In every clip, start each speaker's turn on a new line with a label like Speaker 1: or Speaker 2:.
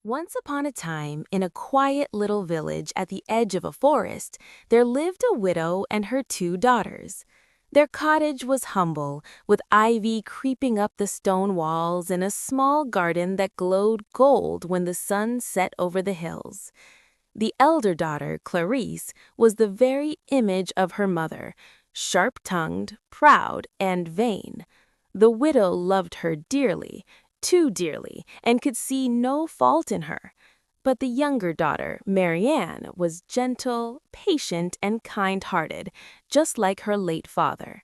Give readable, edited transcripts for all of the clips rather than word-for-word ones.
Speaker 1: Once upon a time, in a quiet little village at the edge of a forest, there lived a widow and her two daughters. Their cottage was humble, with ivy creeping up the stone walls and a small garden that glowed gold when the sun set over the hills. The elder daughter, Clarice, was the very image of her mother, sharp-tongued, proud, and vain. The widow loved her dearly, too dearly, and could see no fault in her. But the younger daughter, Maryanne, was gentle, patient, and kind-hearted, just like her late father.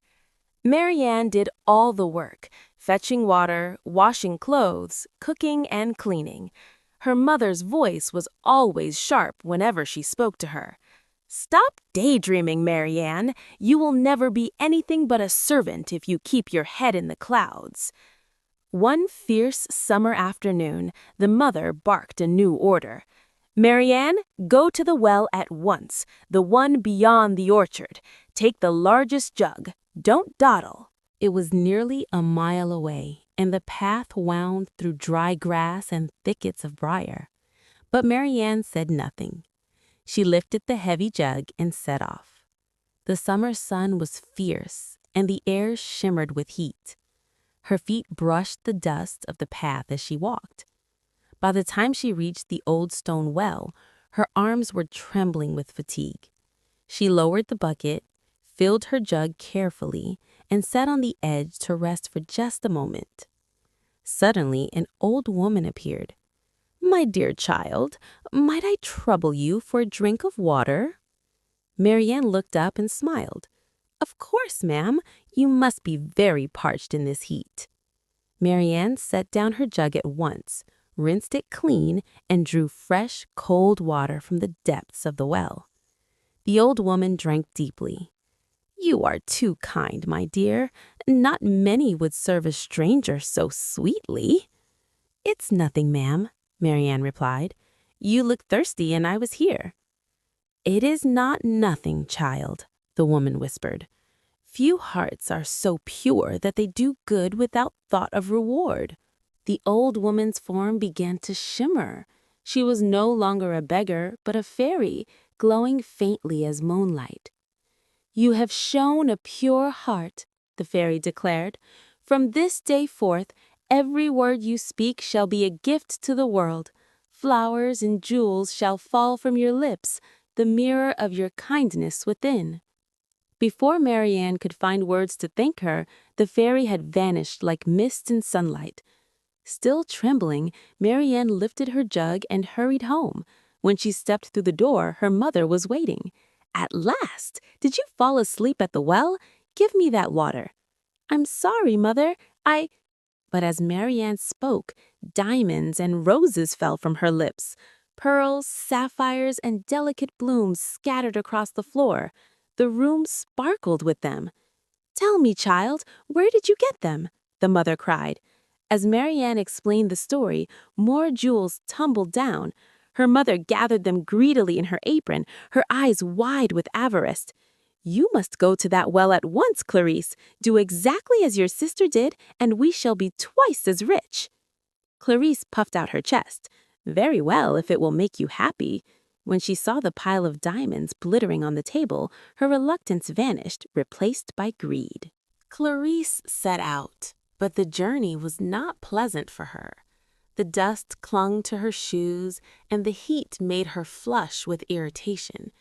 Speaker 1: Maryanne did all the work, fetching water, washing clothes, cooking, and cleaning. Her mother's voice was always sharp whenever she spoke to her. "Stop daydreaming, Maryanne. You will never be anything but a servant if you keep your head in the clouds." One fierce summer afternoon, the mother barked a new order. "Maryanne, go to the well at once, the one beyond the orchard. Take the largest jug. Don't dawdle." It was nearly a mile away, and the path wound through dry grass and thickets of briar. But Maryanne said nothing. She lifted the heavy jug and set off. The summer sun was fierce, and the air shimmered with heat. Her feet brushed the dust of the path as she walked. By the time she reached the old stone well, her arms were trembling with fatigue. She lowered the bucket, filled her jug carefully, and sat on the edge to rest for just a moment. Suddenly, an old woman appeared. "My dear child, might I trouble you for a drink of water?" Maryanne looked up and smiled. "Of course, ma'am. You must be very parched in this heat." Maryanne set down her jug at once, rinsed it clean, and drew fresh, cold water from the depths of the well. The old woman drank deeply. "You are too kind, my dear. Not many would serve a stranger so sweetly." "It's nothing, ma'am," Maryanne replied. "You look thirsty and I was here." "It is not nothing, child," the woman whispered. "Few hearts are so pure that they do good without thought of reward." The old woman's form began to shimmer. She was no longer a beggar, but a fairy, glowing faintly as moonlight. "You have shown a pure heart," the fairy declared. "From this day forth, every word you speak shall be a gift to the world. Flowers and jewels shall fall from your lips, the mirror of your kindness within." Before Maryanne could find words to thank her, the fairy had vanished like mist in sunlight. Still trembling, Maryanne lifted her jug and hurried home. When she stepped through the door, her mother was waiting. "At last! Did you fall asleep at the well? Give me that water." "I'm sorry, mother. But as Maryanne spoke, diamonds and roses fell from her lips. Pearls, sapphires, and delicate blooms scattered across the floor. The room sparkled with them. "Tell me, child, where did you get them?" the mother cried. As Maryanne explained the story, more jewels tumbled down. Her mother gathered them greedily in her apron, her eyes wide with avarice. "You must go to that well at once, Clarice. Do exactly as your sister did, and we shall be twice as rich." Clarice puffed out her chest. "Very well, if it will make you happy." When she saw the pile of diamonds glittering on the table, her reluctance vanished, replaced by greed. Clarice set out, but the journey was not pleasant for her. The dust clung to her shoes, and the heat made her flush with irritation.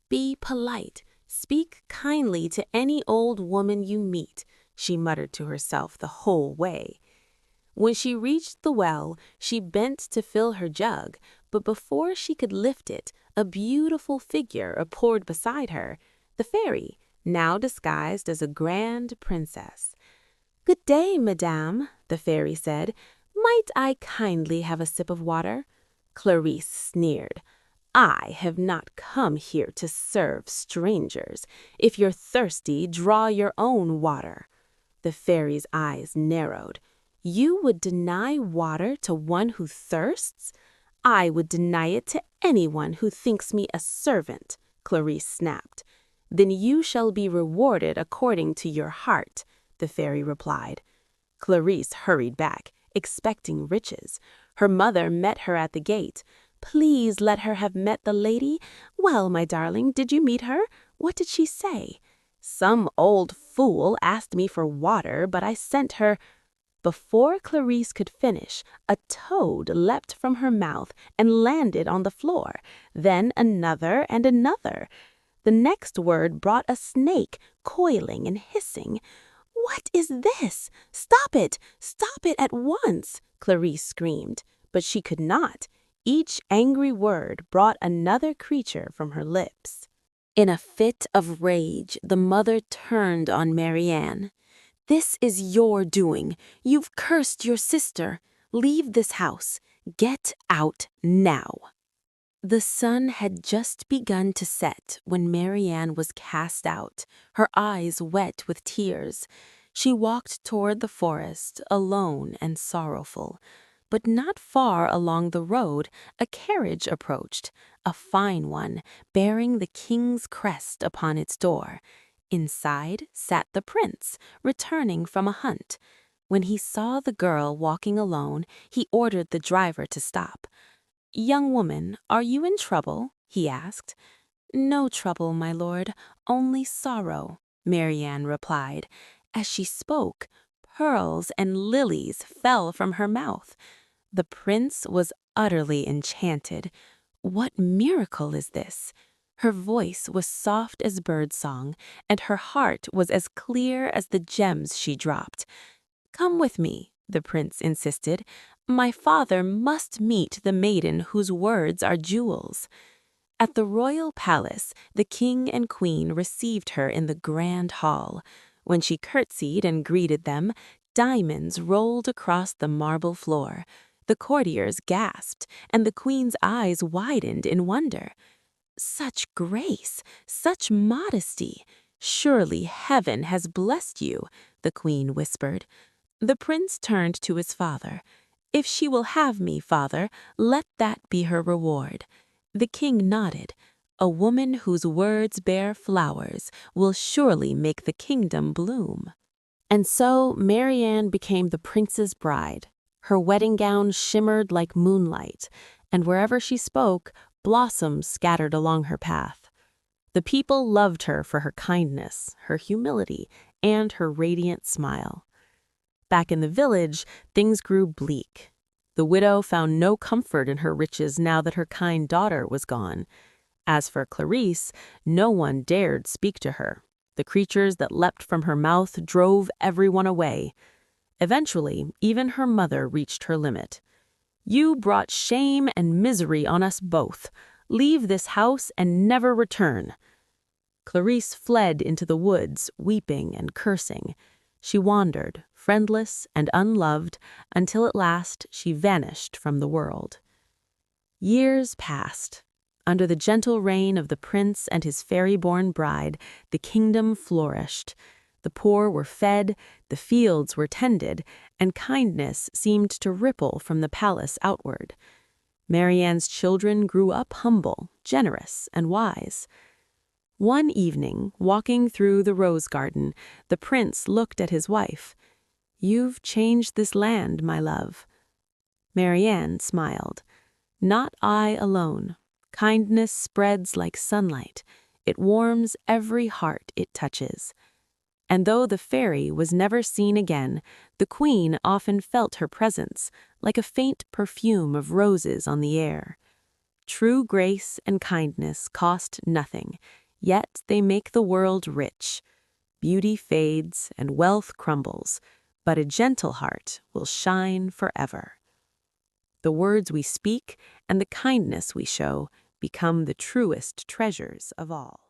Speaker 1: "Be polite. Speak kindly to any old woman you meet," she muttered to herself the whole way. When she reached the well, she bent to fill her jug, but before she could lift it, a beautiful figure appeared beside her, the fairy, now disguised as a grand princess. "Good day, madame," the fairy said. "Might I kindly have a sip of water?" Clarice sneered. "I have not come here to serve strangers. If you're thirsty, draw your own water." The fairy's eyes narrowed. "You would deny water to one who thirsts?" "I would deny it to anyone who thinks me a servant," Clarice snapped. "Then you shall be rewarded according to your heart," the fairy replied. Clarice hurried back, expecting riches. Her mother met her at the gate. "Please let her have met the lady. Well, my darling, did you meet her? What did she say?" "Some old fool asked me for water, but I sent her—" Before Clarice could finish, a toad leapt from her mouth and landed on the floor, then another and another. The next word brought a snake, coiling and hissing. "What is this? Stop it! Stop it at once!" Clarice screamed, but she could not. Each angry word brought another creature from her lips. In a fit of rage, the mother turned on Maryanne. "This is your doing. You've cursed your sister. Leave this house. Get out now." The sun had just begun to set when Maryanne was cast out, her eyes wet with tears. She walked toward the forest, alone and sorrowful. But not far along the road, a carriage approached, a fine one, bearing the king's crest upon its door. Inside sat the prince, returning from a hunt. When he saw the girl walking alone, he ordered the driver to stop. "Young woman, are you in trouble?" he asked. "No trouble, my lord, only sorrow," Maryanne replied. As she spoke, pearls and lilies fell from her mouth. The prince was utterly enchanted. "What miracle is this?" Her voice was soft as birdsong, and her heart was as clear as the gems she dropped. "Come with me," the prince insisted. "My father must meet the maiden whose words are jewels." At the royal palace, the king and queen received her in the grand hall. When she curtsied and greeted them, diamonds rolled across the marble floor. The courtiers gasped, and the queen's eyes widened in wonder. "Such grace, such modesty! Surely heaven has blessed you," the queen whispered. The prince turned to his father. "If she will have me, father, let that be her reward." The king nodded. "A woman whose words bear flowers will surely make the kingdom bloom." And so Maryanne became the prince's bride. Her wedding gown shimmered like moonlight, and wherever she spoke, blossoms scattered along her path. The people loved her for her kindness, her humility, and her radiant smile. Back in the village, things grew bleak. The widow found no comfort in her riches now that her kind daughter was gone. As for Clarice, no one dared speak to her. The creatures that leapt from her mouth drove everyone away. Eventually, even her mother reached her limit. "You brought shame and misery on us both. Leave this house and never return." Clarice fled into the woods, weeping and cursing. She wandered, friendless and unloved, until at last she vanished from the world. Years passed. Under the gentle reign of the prince and his fairy-born bride, the kingdom flourished. The poor were fed, the fields were tended, and kindness seemed to ripple from the palace outward. Maryanne's children grew up humble, generous, and wise. One evening, walking through the rose garden, the prince looked at his wife. "You've changed this land, my love." Maryanne smiled. "Not I alone. Kindness spreads like sunlight. It warms every heart it touches." And though the fairy was never seen again, the queen often felt her presence, like a faint perfume of roses on the air. True grace and kindness cost nothing, yet they make the world rich. Beauty fades and wealth crumbles, but a gentle heart will shine forever. The words we speak and the kindness we show become the truest treasures of all.